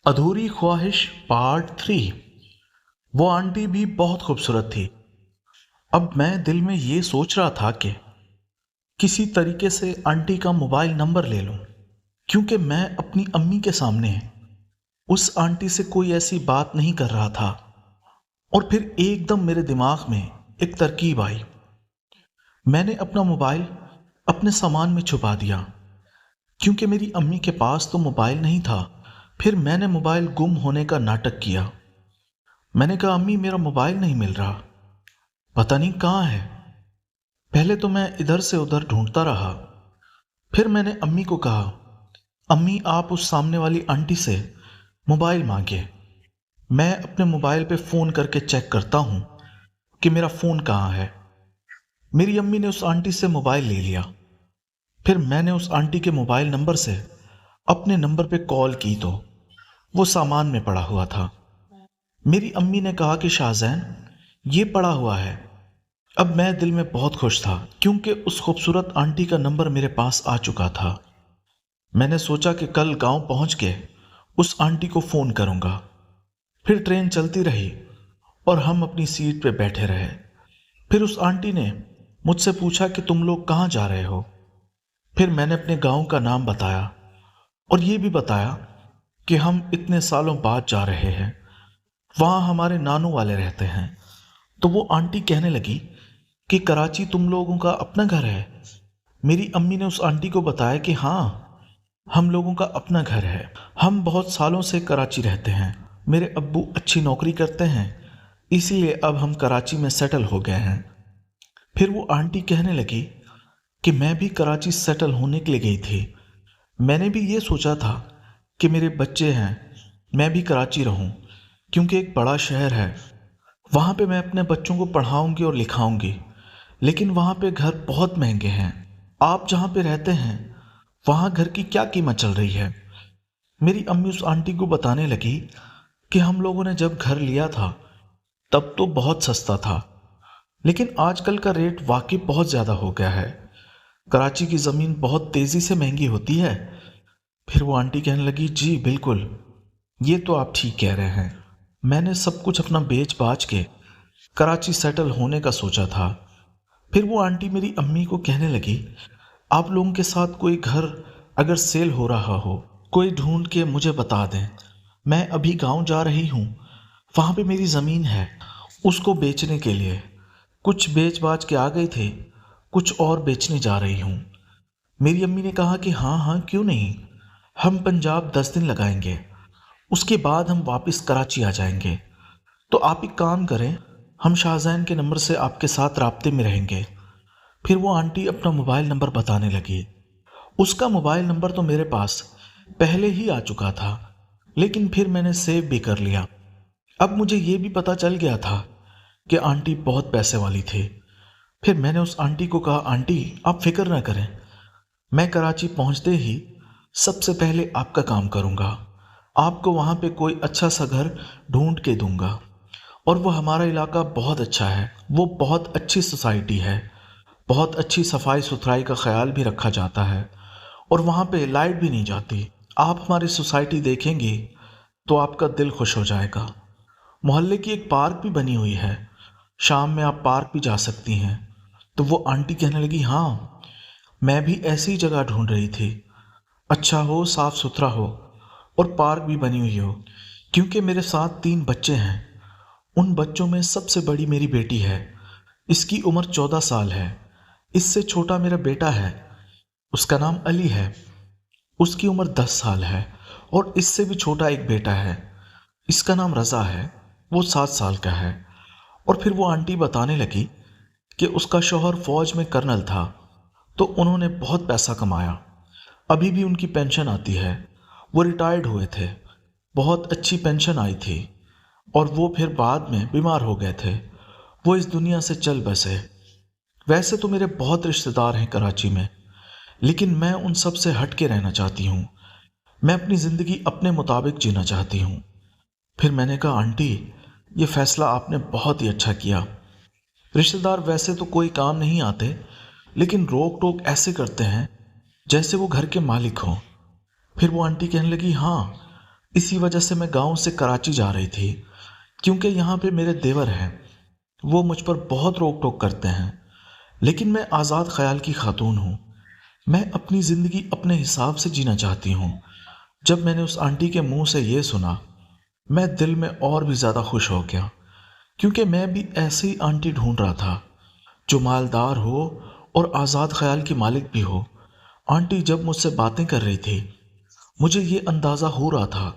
अधूरी ख्वाहिश पार्ट 3। वो आंटी भी बहुत खूबसूरत थी। अब मैं दिल में ये सोच रहा था कि किसी तरीके से आंटी का मोबाइल नंबर ले लूं, क्योंकि मैं अपनी अम्मी के सामने उस आंटी से कोई ऐसी बात नहीं कर रहा था। और फिर एकदम मेरे दिमाग में एक तरकीब आई। मैंने अपना मोबाइल अपने सामान में छुपा दिया, क्योंकि मेरी अम्मी के पास तो मोबाइल नहीं था। फिर मैंने मोबाइल गुम होने का नाटक किया। मैंने कहा, अम्मी मेरा मोबाइल नहीं मिल रहा, पता नहीं कहाँ है। पहले तो मैं इधर से उधर ढूंढता रहा। फिर मैंने अम्मी को कहा, अम्मी आप उस सामने वाली आंटी से मोबाइल मांगे, मैं अपने मोबाइल पे फ़ोन करके चेक करता हूँ कि मेरा फ़ोन कहाँ है। मेरी अम्मी ने उस आंटी से मोबाइल ले लिया। फिर मैंने उस आंटी के मोबाइल नंबर से अपने नंबर पे कॉल की तो वो सामान में पड़ा हुआ था। मेरी अम्मी ने कहा कि शाहजैन ये पड़ा हुआ है। अब मैं दिल में बहुत खुश था, क्योंकि उस खूबसूरत आंटी का नंबर मेरे पास आ चुका था। मैंने सोचा कि कल गांव पहुंच के उस आंटी को फ़ोन करूंगा। फिर ट्रेन चलती रही और हम अपनी सीट पे बैठे रहे। फिर उस आंटी ने मुझसे पूछा कि तुम लोग कहाँ जा रहे हो। फिर मैंने अपने गांव का नाम बताया और ये भी बताया कि हम इतने सालों बाद जा रहे हैं, वहाँ हमारे नानू वाले रहते हैं। तो वो आंटी कहने लगी कि कराची तुम लोगों का अपना घर है। मेरी अम्मी ने उस आंटी को बताया कि हाँ, हम लोगों का अपना घर है, हम बहुत सालों से कराची रहते हैं। मेरे अब्बू अच्छी नौकरी करते हैं, इसीलिए अब हम कराची में सेटल हो गए हैं। फिर वो आंटी कहने लगी कि मैं भी कराची सेटल होने के लिए गई थी। मैंने भी ये सोचा था कि मेरे बच्चे हैं, मैं भी कराची रहूं, क्योंकि एक बड़ा शहर है, वहाँ पे मैं अपने बच्चों को पढ़ाऊंगी और लिखाऊंगी। लेकिन वहाँ पे घर बहुत महंगे हैं। आप जहाँ पे रहते हैं वहाँ घर की क्या कीमत चल रही है। मेरी अम्मी उस आंटी को बताने लगी कि हम लोगों ने जब घर लिया था तब तो बहुत सस्ता था, लेकिन आजकल का रेट वाकई बहुत ज़्यादा हो गया है। कराची की ज़मीन बहुत तेज़ी से महंगी होती है। फिर वो आंटी कहने लगी, जी बिल्कुल, ये तो आप ठीक कह रहे हैं। मैंने सब कुछ अपना बेच बाच के कराची सेटल होने का सोचा था। फिर वो आंटी मेरी अम्मी को कहने लगी, आप लोगों के साथ कोई घर अगर सेल हो रहा हो, कोई ढूंढ के मुझे बता दें। मैं अभी गांव जा रही हूँ, वहाँ पे मेरी ज़मीन है, उसको बेचने के लिए। कुछ बेच बाच के आ गई थी, कुछ और बेचने जा रही हूँ। मेरी अम्मी ने कहा कि हाँ हाँ क्यों नहीं, हम पंजाब 10 दिन लगाएंगे, उसके बाद हम वापस कराची आ जाएंगे। तो आप एक काम करें, हम शाहजैन के नंबर से आपके साथ राब्ते में रहेंगे। फिर वो आंटी अपना मोबाइल नंबर बताने लगी। उसका मोबाइल नंबर तो मेरे पास पहले ही आ चुका था, लेकिन फिर मैंने सेव भी कर लिया। अब मुझे ये भी पता चल गया था कि आंटी बहुत पैसे वाली थी। फिर मैंने उस आंटी को कहा, आंटी आप फिक्र ना करें, मैं कराची पहुंचते ही सबसे पहले आपका काम करूंगा। आपको वहाँ पे कोई अच्छा सा घर ढूंढ के दूंगा। और वो हमारा इलाका बहुत अच्छा है, वो बहुत अच्छी सोसाइटी है, बहुत अच्छी सफाई सुथराई का ख्याल भी रखा जाता है, और वहाँ पे लाइट भी नहीं जाती। आप हमारी सोसाइटी देखेंगी तो आपका दिल खुश हो जाएगा। मोहल्ले की एक पार्क भी बनी हुई है, शाम में आप पार्क भी जा सकती हैं। तो वो आंटी कहने लगी, हाँ मैं भी ऐसी जगह ढूंढ रही थी, अच्छा हो, साफ सुथरा हो और पार्क भी बनी हुई हो, क्योंकि मेरे साथ 3 बच्चे हैं। उन बच्चों में सबसे बड़ी मेरी बेटी है, इसकी उम्र 14 साल है। इससे छोटा मेरा बेटा है, उसका नाम अली है, उसकी उम्र 10 साल है। और इससे भी छोटा एक बेटा है, इसका नाम रज़ा है, वो 7 साल का है। और फिर वो आंटी बताने लगी कि उसका शौहर फौज में कर्नल था, तो उन्होंने बहुत पैसा कमाया, अभी भी उनकी पेंशन आती है। वो रिटायर्ड हुए थे, बहुत अच्छी पेंशन आई थी, और वो फिर बाद में बीमार हो गए थे, वो इस दुनिया से चल बसे। वैसे तो मेरे बहुत रिश्तेदार हैं कराची में, लेकिन मैं उन सब से हट के रहना चाहती हूँ। मैं अपनी ज़िंदगी अपने मुताबिक जीना चाहती हूँ। फिर मैंने कहा, आंटी ये फ़ैसला आपने बहुत ही अच्छा किया। रिश्तेदार वैसे तो कोई काम नहीं आते, लेकिन रोक टोक ऐसे करते हैं जैसे वो घर के मालिक हों। फिर वो आंटी कहने लगी, हाँ इसी वजह से मैं गांव से कराची जा रही थी, क्योंकि यहाँ पे मेरे देवर हैं। वो मुझ पर बहुत रोक टोक करते हैं, लेकिन मैं आज़ाद ख्याल की खातून हूँ। मैं अपनी ज़िंदगी अपने हिसाब से जीना चाहती हूँ। जब मैंने उस आंटी के मुंह से ये सुना, मैं दिल में और भी ज़्यादा खुश हो गया, क्योंकि मैं भी ऐसी आंटी ढूंढ रहा था जो मालदार हो और आज़ाद ख्याल की मालिक भी हो। आंटी जब मुझसे बातें कर रही थी, मुझे ये अंदाज़ा हो रहा था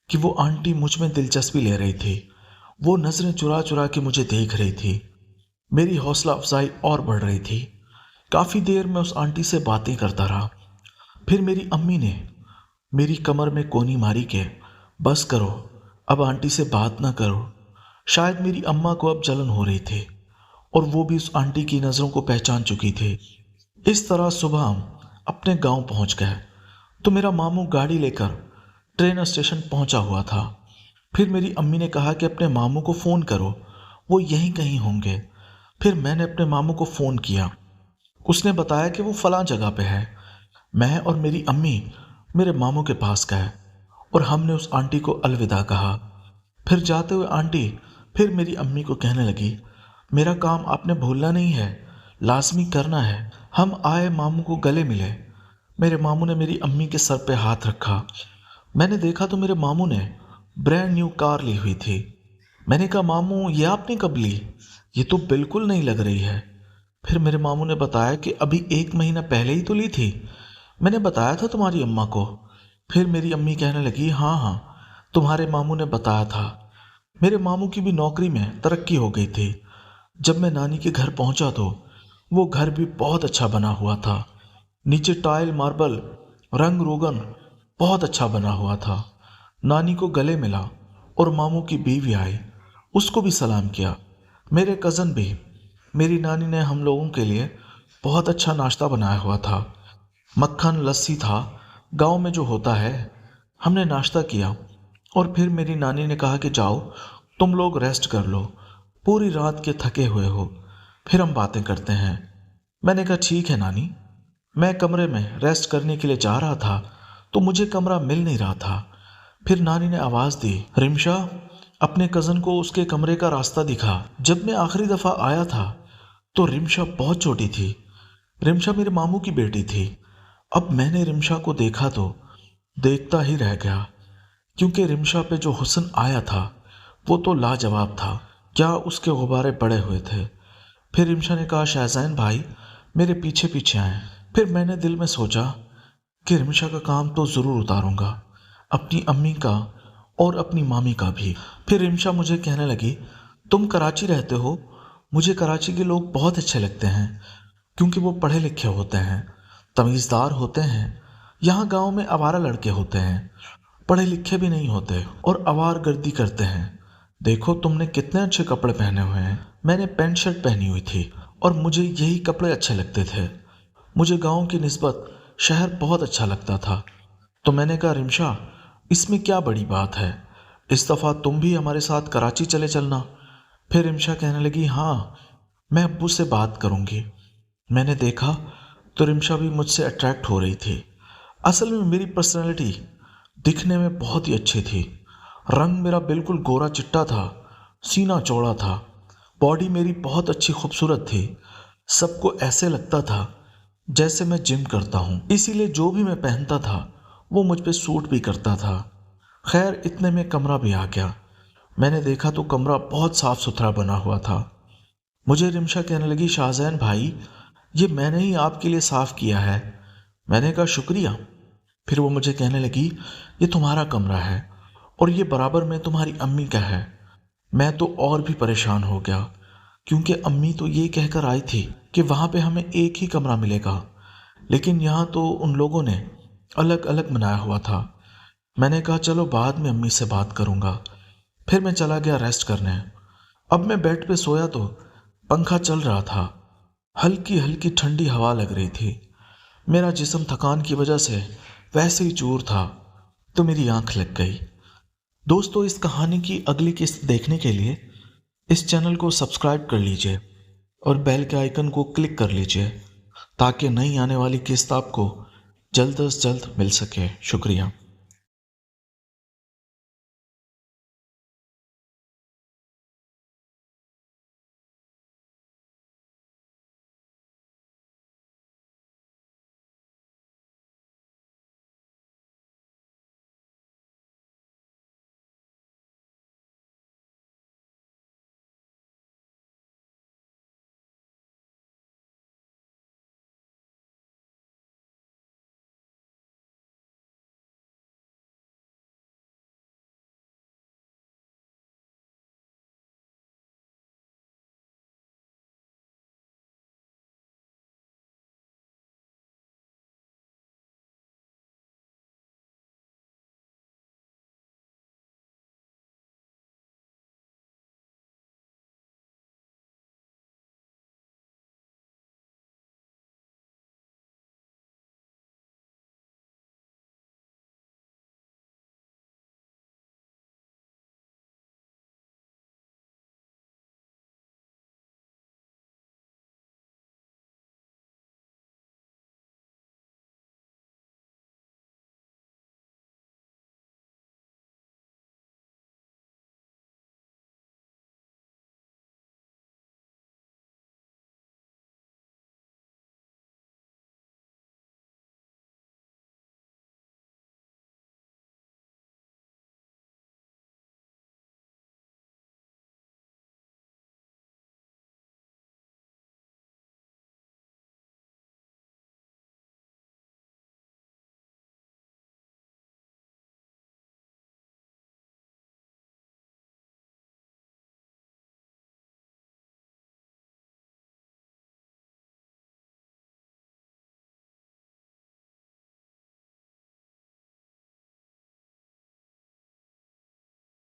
कि वो आंटी मुझ में दिलचस्पी ले रही थी। वो नज़रें चुरा चुरा के मुझे देख रही थी। मेरी हौसला अफजाई और बढ़ रही थी। काफ़ी देर मैं उस आंटी से बातें करता रहा। फिर मेरी अम्मी ने मेरी कमर में कोनी मारी के, बस करो, अब आंटी से बात ना करो। शायद मेरी अम्मा को अब जलन हो रही थी, और वो भी उस आंटी की नज़रों को पहचान चुकी थी। इस तरह सुबह हम अपने गांव पहुंच गए तो मेरा मामू गाड़ी लेकर ट्रेन स्टेशन पहुंचा हुआ था। फिर मेरी अम्मी ने कहा कि अपने मामू को फ़ोन करो, वो यहीं कहीं होंगे। फिर मैंने अपने मामू को फ़ोन किया। उसने बताया कि वो फलां जगह पे है। मैं और मेरी अम्मी मेरे मामू के पास गए और हमने उस आंटी को अलविदा कहा। फिर जाते हुए आंटी फिर मेरी अम्मी को कहने लगी, मेरा काम आपने भूलना नहीं है, लाजमी करना है। हम आए, मामू को गले मिले। मेरे मामू ने मेरी अम्मी के सर पे हाथ रखा। मैंने देखा तो मेरे मामू ने ब्रांड न्यू कार ली हुई थी। मैंने कहा, मामू ये आपने कब ली? ये तो बिल्कुल नहीं लग रही है। फिर मेरे मामू ने बताया कि अभी 1 महीना पहले ही तो ली थी, मैंने बताया था तुम्हारी अम्मा को। फिर मेरी अम्मी कहने लगी, हाँ हाँ, तुम्हारे मामू ने बताया था। मेरे मामू की भी नौकरी में तरक्की हो गई थी। जब मैं नानी के घर पहुंचा तो वो घर भी बहुत अच्छा बना हुआ था। नीचे टाइल, मार्बल, रंग रोगन बहुत अच्छा बना हुआ था। नानी को गले मिला और मामू की बीवी आई, उसको भी सलाम किया। मेरे कज़न भी। मेरी नानी ने हम लोगों के लिए बहुत अच्छा नाश्ता बनाया हुआ था। मक्खन, लस्सी था, गांव में जो होता है। हमने नाश्ता किया और फिर मेरी नानी ने कहा कि जाओ तुम लोग रेस्ट कर लो, पूरी रात के थके हुए हो, फिर हम बातें करते हैं। मैंने कहा, ठीक है नानी। मैं कमरे में रेस्ट करने के लिए जा रहा था तो मुझे कमरा मिल नहीं रहा था। फिर नानी ने आवाज़ दी, रिमशा, अपने कज़न को उसके कमरे का रास्ता दिखा। जब मैं आखिरी दफ़ा आया था तो रिमशा बहुत छोटी थी। रिमशा मेरे मामू की बेटी थी। अब मैंने रिमशा को देखा तो देखता ही रह गया, क्योंकि रिमशा पे जो हुस्न आया था वो तो लाजवाब था। क्या उसके गुब्बारे पड़े हुए थे। फिर रिमशा ने कहा, शहज़ैन भाई मेरे पीछे पीछे आए। फिर मैंने दिल में सोचा कि रिमशा का काम तो ज़रूर उतारूंगा, अपनी अम्मी का और अपनी मामी का भी। फिर रिमशा मुझे कहने लगी, तुम कराची रहते हो, मुझे कराची के लोग बहुत अच्छे लगते हैं, क्योंकि वो पढ़े लिखे होते हैं, तमीज़दार होते हैं। यहाँ गांव में आवारा लड़के होते हैं, पढ़े लिखे भी नहीं होते और आवार गर्दी करते हैं। देखो तुमने कितने अच्छे कपड़े पहने हुए हैं। मैंने पैंट शर्ट पहनी हुई थी और मुझे यही कपड़े अच्छे लगते थे। मुझे गांव की निस्बत शहर बहुत अच्छा लगता था। तो मैंने कहा, रिमशा इसमें क्या बड़ी बात है, इस दफ़ा तुम भी हमारे साथ कराची चले चलना। फिर रिमशा कहने लगी, हाँ मैं अब्बू से बात करूँगी। मैंने देखा तो रिमशा भी मुझसे अट्रैक्ट हो रही थी। असल में मेरी पर्सनैलिटी दिखने में बहुत ही अच्छी थी। रंग मेरा बिल्कुल गोरा चिट्टा था, सीना चौड़ा था, बॉडी मेरी बहुत अच्छी खूबसूरत थी। सबको ऐसे लगता था जैसे मैं जिम करता हूँ, इसीलिए जो भी मैं पहनता था वो मुझ पे सूट भी करता था। खैर इतने में कमरा भी आ गया। मैंने देखा तो कमरा बहुत साफ सुथरा बना हुआ था। मुझे रिमशा कहने लगी, शाहजैन भाई ये मैंने ही आपके लिए साफ़ किया है। मैंने कहा, शुक्रिया। फिर वो मुझे कहने लगी, ये तुम्हारा कमरा है और ये बराबर में तुम्हारी अम्मी का है। मैं तो और भी परेशान हो गया, क्योंकि अम्मी तो ये कहकर आई थी कि वहाँ पे हमें एक ही कमरा मिलेगा, लेकिन यहाँ तो उन लोगों ने अलग अलग बनाया हुआ था। मैंने कहा, चलो बाद में अम्मी से बात करूँगा। फिर मैं चला गया रेस्ट करने। अब मैं बेड पे सोया तो पंखा चल रहा था। हल्की हल्की ठंडी हवा लग रही थी। मेरा जिस्म थकान की वजह से वैसे ही चूर था तो मेरी आंख लग गई। दोस्तों, इस कहानी की अगली किस्त देखने के लिए इस चैनल को सब्सक्राइब कर लीजिए और बेल के आइकन को क्लिक कर लीजिए, ताकि नई आने वाली किस्त आपको जल्द से जल्द मिल सके। शुक्रिया।